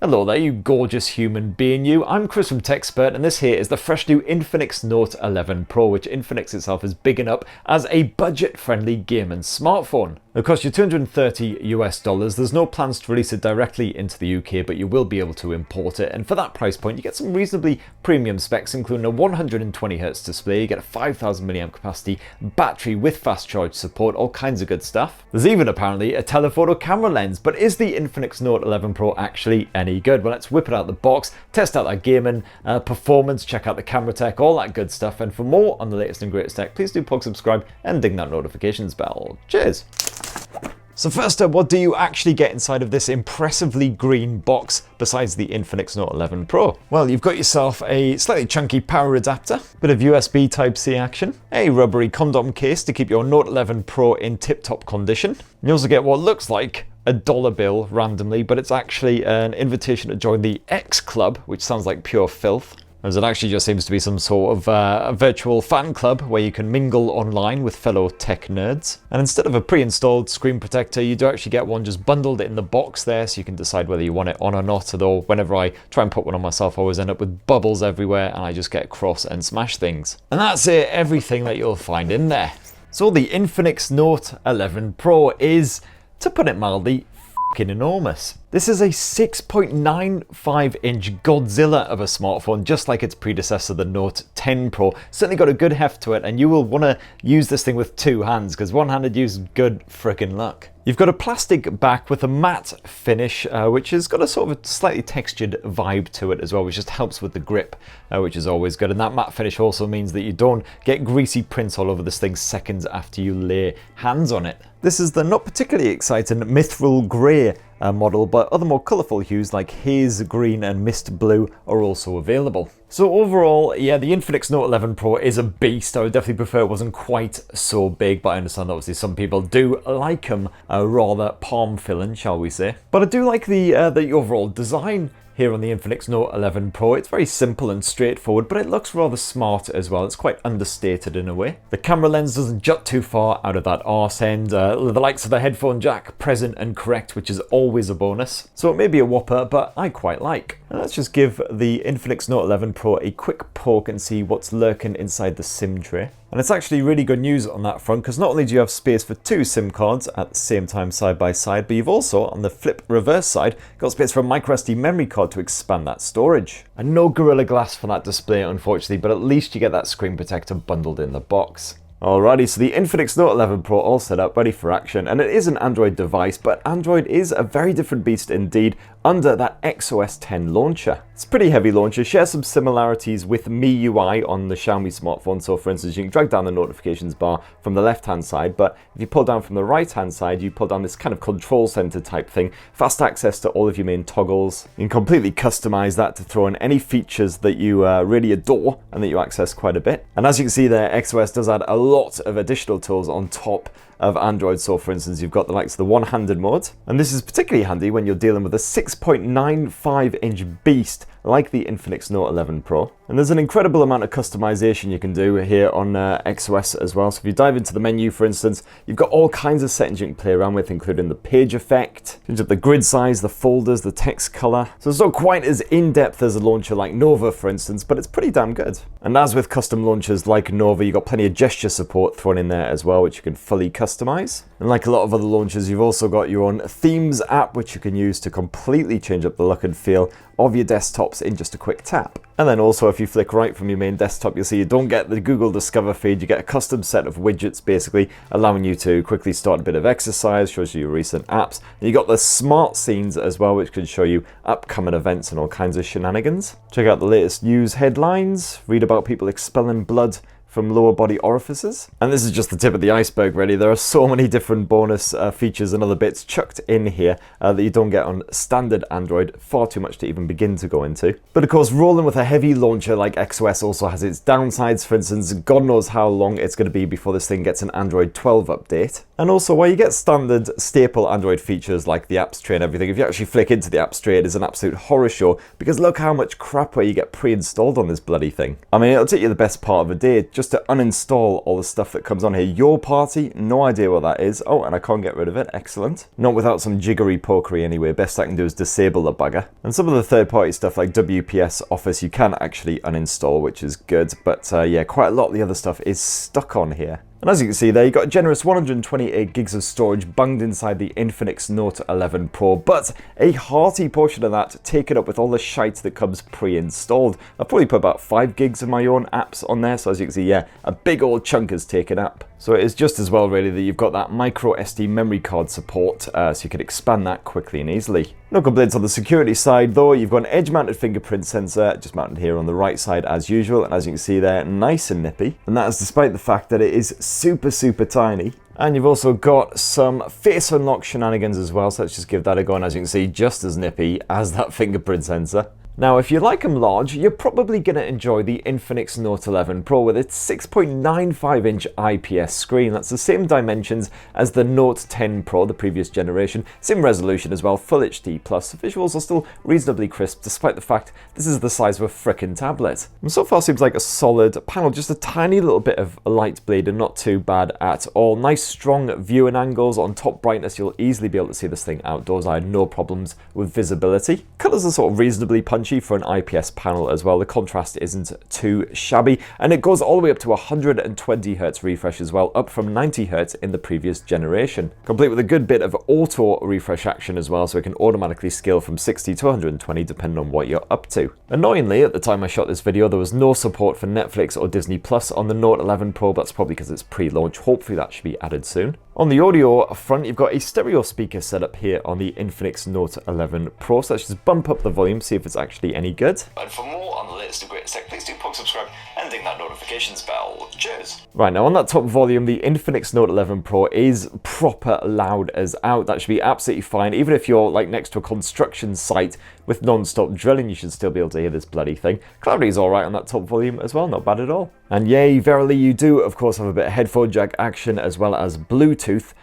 Hello there, you gorgeous human being you. I'm Chris from TechSpert, and this here is the fresh new Infinix Note 11 Pro, which Infinix itself is bigging up as a budget-friendly gaming smartphone. It costs you $230 US. There's no plans to release it directly into the UK, but you will be able to import it. And for that price point, you get some reasonably premium specs, including a 120Hz display, you get a 5000 mAh capacity battery with fast charge support, all kinds of good stuff. There's even apparently a telephoto camera lens, but is the Infinix Note 11 Pro actually any good? Well, let's whip it out of the box, test out that gaming performance, check out the camera tech, all that good stuff. And for more on the latest and greatest tech, please do plug subscribe and ding that notifications bell. Cheers! So first up, what do you actually get inside of this impressively green box besides the Infinix Note 11 Pro? Well, you've got yourself a slightly chunky power adapter, bit of USB Type-C action, a rubbery condom case to keep your Note 11 Pro in tip-top condition. You also get what looks like a dollar bill randomly, but it's actually an invitation to join the X Club, which sounds like pure filth. As it actually just seems to be some sort of a virtual fan club where you can mingle online with fellow tech nerds. And instead of a pre-installed screen protector, you do actually get one just bundled in the box there, so you can decide whether you want it on or not. Although whenever I try and put one on myself, I always end up with bubbles everywhere and I just get cross and smash things. And that's it, everything that you'll find in there. So the Infinix Note 11 Pro is, to put it mildly, f***ing enormous. This is a 6.95-inch Godzilla of a smartphone, just like its predecessor, the Note 10 Pro. Certainly got a good heft to it, and you will want to use this thing with two hands, because one-handed use good frickin' luck. You've got a plastic back with a matte finish, which has got a sort of a slightly textured vibe to it as well, which just helps with the grip, which is always good. And that matte finish also means that you don't get greasy prints all over this thing seconds after you lay hands on it. This is the not particularly exciting mithril grey model, but other more colourful hues like haze green and mist blue are also available. So overall, yeah, the Infinix Note 11 Pro is a beast. I would definitely prefer it wasn't quite so big, but I understand obviously some people do like them rather palm-filling, shall we say. But I do like the overall design here on the Infinix Note 11 Pro. It's very simple and straightforward, but it looks rather smart as well. It's quite understated in a way. The camera lens doesn't jut too far out of that arse end. The likes of the headphone jack present and correct, which is always a bonus. So it may be a whopper, but I quite like. And let's just give the Infinix Note 11 Pro a quick poke and see what's lurking inside the SIM tray. And it's actually really good news on that front, because not only do you have space for two SIM cards at the same time side by side, but you've also, on the flip reverse side, got space for a microSD memory card to expand that storage. And no Gorilla Glass for that display, unfortunately, but at least you get that screen protector bundled in the box. Alrighty, so the Infinix Note 11 Pro all set up, ready for action, and it is an Android device, but Android is a very different beast indeed under that XOS 10 launcher. It's a pretty heavy launcher, shares some similarities with MIUI on the Xiaomi smartphone. So for instance, you can drag down the notifications bar from the left-hand side, but if you pull down from the right-hand side, you pull down this kind of control center type thing, fast access to all of your main toggles. You can completely customize that to throw in any features that you really adore and that you access quite a bit. And as you can see there, XOS does add a lot of additional tools on top of Android. So for instance, you've got the likes of the one-handed mode, and this is particularly handy when you're dealing with a 6.95-inch beast like the Infinix Note 11 Pro. And there's an incredible amount of customization you can do here on XOS as well. So if you dive into the menu, for instance, you've got all kinds of settings you can play around with, including the page effect, change up the grid size, the folders, the text color. So it's not quite as in-depth as a launcher like Nova, for instance, but it's pretty damn good. And as with custom launchers like Nova, you've got plenty of gesture support thrown in there as well, which you can fully customize. And like a lot of other launchers, you've also got your own themes app, which you can use to completely change up the look and feel of your desktops in just a quick tap. And then also, if you flick right from your main desktop, you'll see you don't get the Google Discover feed. You get a custom set of widgets, basically allowing you to quickly start a bit of exercise, shows you your recent apps. And you got the smart scenes as well, which can show you upcoming events and all kinds of shenanigans. Check out the latest news headlines, read about people expelling blood from lower body orifices. And this is just the tip of the iceberg, really. There are so many different bonus features and other bits chucked in here that you don't get on standard Android. Far too much to even begin to go into. But of course, rolling with a heavy launcher like XOS also has its downsides. For instance, God knows how long it's going to be before this thing gets an Android 12 update. And also, while you get standard staple Android features like the apps tray and everything, if you actually flick into the apps tray, it is an absolute horror show, because look how much crapware you get pre-installed on this bloody thing. I mean, it'll take you the best part of a day just to uninstall all the stuff that comes on here. Your Party, no idea what that is. Oh, and I can't get rid of it. Excellent. Not without some jiggery pokery anyway. Best I can do is disable the bugger. And some of the third-party stuff like WPS Office you can actually uninstall, which is good. But yeah, quite a lot of the other stuff is stuck on here. And as you can see there, you've got a generous 128 gigs of storage bunged inside the Infinix Note 11 Pro, but a hearty portion of that taken up with all the shite that comes pre-installed. I've probably put about 5 gigs of my own apps on there, so as you can see, yeah, a big old chunk is taken up. So it is just as well really that you've got that micro SD memory card support, so you can expand that quickly and easily. No complaints on the security side though. You've got an edge-mounted fingerprint sensor just mounted here on the right side as usual, and as you can see there, nice and nippy. And that is despite the fact that it is super tiny. And you've also got some face unlock shenanigans as well, so let's just give that a go, and as you can see, just as nippy as that fingerprint sensor. Now, if you like them large, you're probably going to enjoy the Infinix Note 11 Pro with its 6.95-inch IPS screen. That's the same dimensions as the Note 10 Pro, the previous generation. Same resolution as well, Full HD+. Visuals are still reasonably crisp, despite the fact this is the size of a frickin' tablet. And so far seems like a solid panel, just a tiny little bit of light bleed and not too bad at all. Nice strong viewing angles. On top brightness, you'll easily be able to see this thing outdoors. I had no problems with visibility. Colours are sort of reasonably punchy for an IPS panel as well. The contrast isn't too shabby, and it goes all the way up to 120Hz refresh as well, up from 90Hz in the previous generation. Complete with a good bit of auto refresh action as well, so it can automatically scale from 60 to 120 depending on what you're up to. Annoyingly, at the time I shot this video, there was no support for Netflix or Disney Plus on the Note 11 Pro. That's probably because it's pre-launch. Hopefully that should be added soon. On the audio front, you've got a stereo speaker set up here on the Infinix Note 11 Pro, so let's just bump up the volume, see if it's actually any good. And for more on the latest and greatest tech, please do subscribe and ding that notifications bell. Cheers! Right, now on that top volume, the Infinix Note 11 Pro is proper loud as out. That should be absolutely fine. Even if you're like next to a construction site with non-stop drilling, you should still be able to hear this bloody thing. Clarity is alright on that top volume as well, not bad at all. And yay, verily you do, of course, have a bit of headphone jack action as well as Bluetooth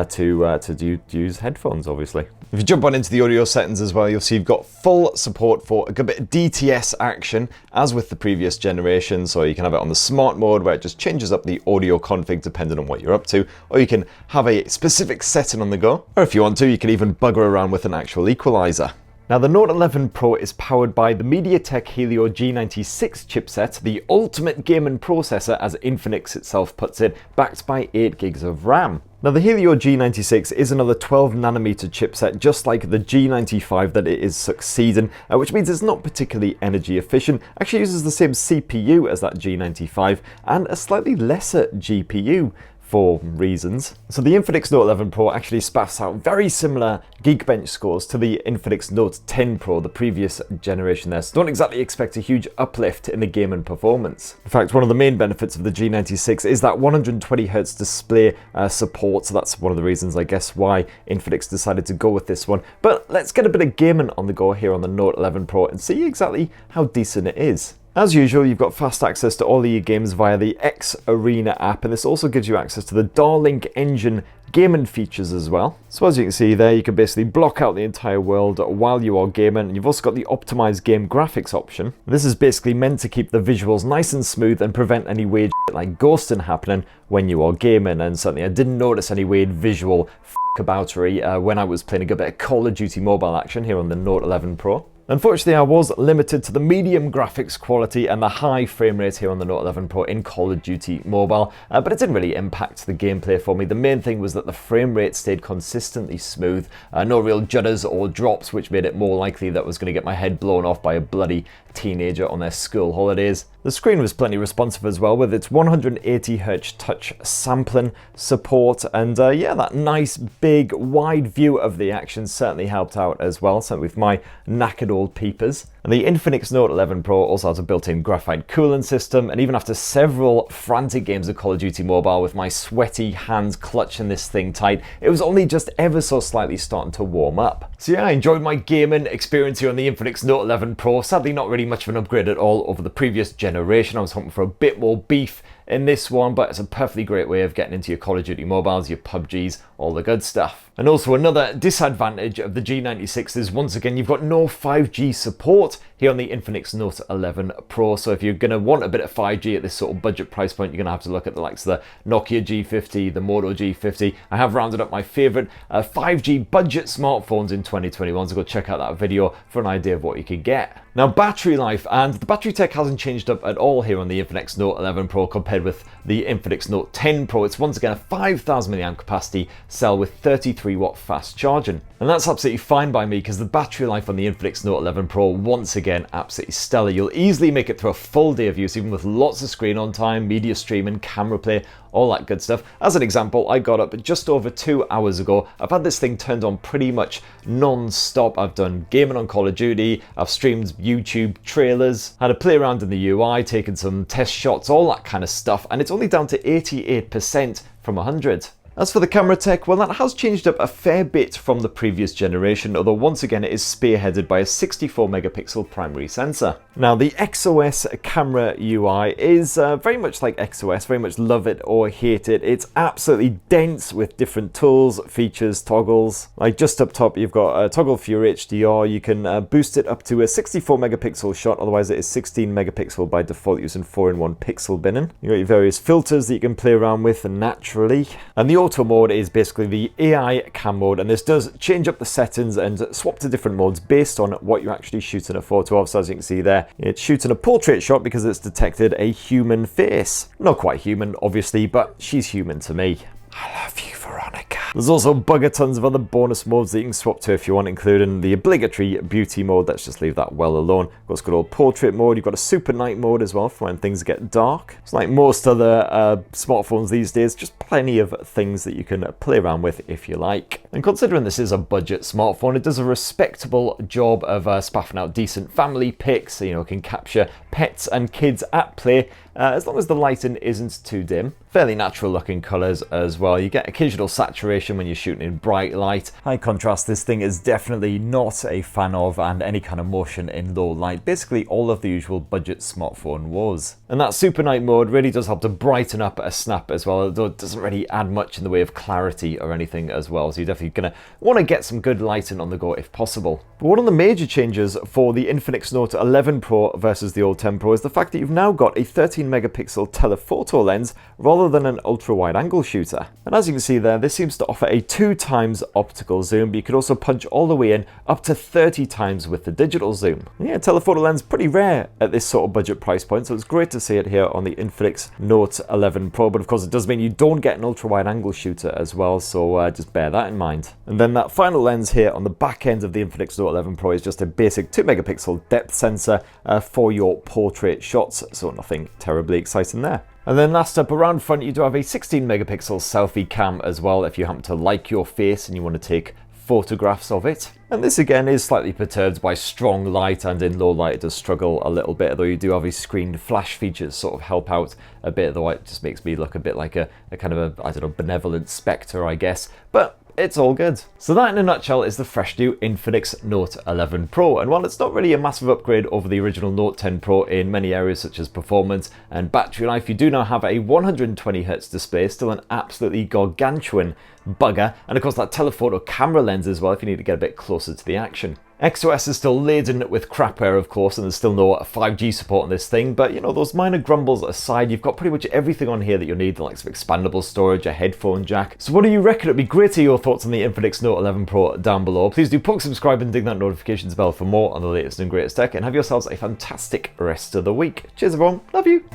to use headphones, obviously. If you jump on into the audio settings as well, you'll see you've got full support for a good bit of DTS action, as with the previous generation. So you can have it on the smart mode, where it just changes up the audio config depending on what you're up to, or you can have a specific setting on the go, or if you want to, you can even bugger around with an actual equalizer. Now, the Note 11 Pro is powered by the MediaTek Helio G96 chipset, the ultimate gaming processor, as Infinix itself puts it, backed by 8 gigs of RAM. Now, the Helio G96 is another 12nm chipset, just like the G95 that it is succeeding, which means it's not particularly energy efficient. Actually uses the same CPU as that G95 and a slightly lesser GPU, for reasons. So the Infinix Note 11 Pro actually spaffs out very similar Geekbench scores to the Infinix Note 10 Pro, the previous generation there, so don't exactly expect a huge uplift in the gaming performance. In fact, one of the main benefits of the G96 is that 120Hz display support, so that's one of the reasons, I guess, why Infinix decided to go with this one. But let's get a bit of gaming on the go here on the Note 11 Pro and see exactly how decent it is. As usual, you've got fast access to all of your games via the X Arena app, and this also gives you access to the Darlink engine gaming features as well. So as you can see there, you can basically block out the entire world while you are gaming, and you've also got the optimized game graphics option. This is basically meant to keep the visuals nice and smooth and prevent any weird shit like ghosting happening when you are gaming, and certainly I didn't notice any weird visual f***aboutery when I was playing a good bit of Call of Duty mobile action here on the Note 11 Pro. Unfortunately, I was limited to the medium graphics quality and the high frame rate here on the Note 11 Pro in Call of Duty Mobile, but it didn't really impact the gameplay for me. The main thing was that the frame rate stayed consistently smooth, no real judders or drops, which made it more likely that I was going to get my head blown off by a bloody teenager on their school holidays. The screen was plenty responsive as well, with its 180Hz touch sampling support, and yeah, that nice big wide view of the action certainly helped out as well, so with my knackered old peepers. And the Infinix Note 11 Pro also has a built-in graphite cooling system, and even after several frantic games of Call of Duty Mobile with my sweaty hands clutching this thing tight, it was only just ever so slightly starting to warm up. So yeah, I enjoyed my gaming experience here on the Infinix Note 11 Pro. Sadly, not really much of an upgrade at all over the previous generation. I was hoping for a bit more beef in this one, but it's a perfectly great way of getting into your Call of Duty mobiles, your PUBGs, all the good stuff. And also another disadvantage of the G96 is, once again, you've got no 5G support here on the Infinix Note 11 Pro. So if you're going to want a bit of 5G at this sort of budget price point, you're going to have to look at the likes of the Nokia G50, the Moto G50. I have rounded up my favorite 5G budget smartphones in 2021, so go check out that video for an idea of what you could get. Now, battery life, and the battery tech hasn't changed up at all here on the Infinix Note 11 Pro compared with the Infinix Note 10 Pro. It's once again a 5,000 mAh capacity cell with 33 watt fast charging. And that's absolutely fine by me because the battery life on the Infinix Note 11 Pro, once again, absolutely stellar. You'll easily make it through a full day of use, even with lots of screen on time, media streaming, camera play, all that good stuff. As an example, I got up just over 2 hours ago. I've had this thing turned on pretty much non-stop. I've done gaming on Call of Duty, I've streamed YouTube trailers, had a play around in the UI, taken some test shots, all that kind of stuff, and it's only down to 88% from 100. As for the camera tech, well, that has changed up a fair bit from the previous generation, although once again it is spearheaded by a 64 megapixel primary sensor. Now, the XOS camera UI is very much like XOS, very much love it or hate it. It's absolutely dense with different tools, features, toggles. Like just up top, you've got a toggle for your HDR. You can boost it up to a 64 megapixel shot, otherwise it is 16 megapixel by default using 4-in-1 pixel binning. You've got your various filters that you can play around with naturally. And the auto mode is basically the AI cam mode, and this does change up the settings and swap to different modes based on what you're actually shooting a photo of. So as you can see there, it's shooting a portrait shot because it's detected a human face. Not quite human, obviously, but she's human to me. I love you, Veronica. There's also tons of other bonus modes that you can swap to if you want, including the obligatory beauty mode. Let's just leave that well alone. Of course, good old portrait mode. You've got a super night mode as well for when things get dark. It's like most other smartphones these days, just plenty of things that you can play around with if you like. And considering this is a budget smartphone, it does a respectable job of spaffing out decent family pics. You know, it can capture pets and kids at play, as long as the lighting isn't too dim. Fairly natural looking colours as well. You get occasional saturation when you're shooting in bright light. High contrast, this thing is definitely not a fan of, and any kind of motion in low light. Basically all of the usual budget smartphone woes. And that super night mode really does help to brighten up a snap as well, although it doesn't really add much in the way of clarity or anything as well. So you're definitely going to want to get some good lighting on the go if possible. But one of the major changes for the Infinix Note 11 Pro versus the old 10 Pro is the fact that you've now got a 13 megapixel telephoto lens rather than an ultra wide angle shooter. And as you can see there, this seems to offer a 2x optical zoom, but you could also punch all the way in up to 30 times with the digital zoom. And yeah, telephoto lens pretty rare at this sort of budget price point, so it's great to see it here on the Infinix Note 11 Pro, but of course it does mean you don't get an ultra wide angle shooter as well, so just bear that in mind. And then that final lens here on the back end of the Infinix Note 11 Pro is just a basic 2 megapixel depth sensor for your portrait shots, so nothing terribly exciting there. And then last up, around front, you do have a 16 megapixel selfie cam as well if you happen to like your face and you want to take photographs of it. And this again is slightly perturbed by strong light, and in low light it does struggle a little bit, although you do have these screen flash features sort of help out a bit, though it just makes me look a bit like a kind of a, I don't know, benevolent spectre, I guess. But it's all good. So that in a nutshell is the fresh new Infinix Note 11 Pro, and while it's not really a massive upgrade over the original Note 10 Pro in many areas such as performance and battery life, you do now have a 120Hz display, still an absolutely gargantuan bugger, and of course that telephoto camera lens as well if you need to get a bit closer to the action. XOS is still laden with crapware, of course, and there's still no 5G support on this thing, but you know, those minor grumbles aside, you've got pretty much everything on here that you'll need, the likes of expandable storage, a headphone jack. So what do you reckon? It'd be great to hear your thoughts on the Infinix Note 11 Pro down below. Please do subscribe and ding that notifications bell for more on the latest and greatest tech, and have yourselves a fantastic rest of the week. Cheers everyone, love you!